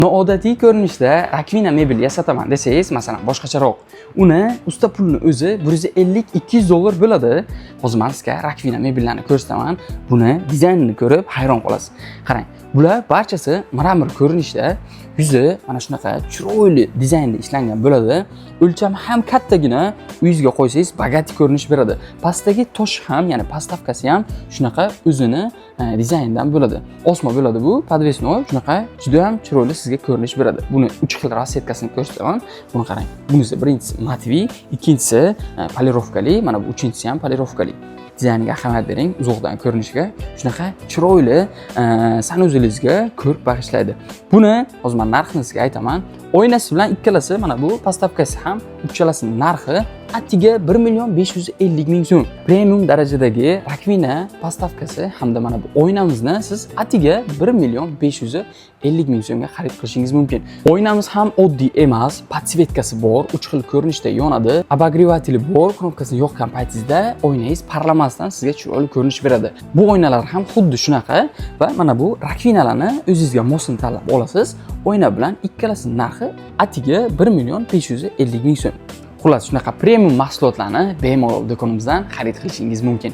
Noodatiy ko'rinishda rakvina mebel yasataman desangiz, masalan, boshqacharoq. Uni usta pulni o'zi 150-200 dollar bo'ladi. Hozir men sizga rakvina mebellarni ko'rsataman. Buni dizaynini ko'rib hayron qolasiz. Qarang, bular barchasi mramor ko'rinishda, yuzi mana shunaqa chiroyli dizaynda ishlangan bo'ladi. O'lchami ham kattagina, uyingizga qo'ysangiz bagati ko'rinish beradi. Pastdagi tosh ham, ya'ni pastavkasi ham shunaqa o'zini dizayndan bo'ladi. Osmo bo'ladi bu, podvesnoy, shunaqa juda ham chiroyli sizga ko'rinish beradi. Buni 3 xil rassetkasini ko'rsataman. Buni qarang. Bunisi birinchisi matviy, ikkinchisi polirovkali, mana bu uchinchisi ham polirovkali. Dizayniga ahamiyat bering, uzoqdan ko'rinishiga shunaqa chiroyli sanuzingizga ko'rk bag'ishlaydi. Buni hozir men narxini sizga aytaman. Oynasi bilan ikkalasi, mana bu pastavkasi ham uchalasining narxi atiga 1.550.000 so'm. Premium darajadagi rakvina pastavkasi hamda mana bu oynamizni siz atiga 1.550.000 so'mga xarid qilishingiz mumkin. Oynamiz ham oddiy emas, podsvetkasi bor, 3 xil ko'rinishda yonadi. Обогреватели bor, knopkasini yoqqan paytingizda oynangiz parlamasdan sizga chiroyli ko'rinish beradi. Bu oynalar ham xuddi shunaqa va mana bu rakvinalarni o'zingizga mosini tanlab olasiz. Oyna bilan ikkalasining narxi atiga 1.550.000 so'm. Xullas, shunaqa premium mahsulotlarni bemalol do'konimizdan xarid qilishingiz mumkin.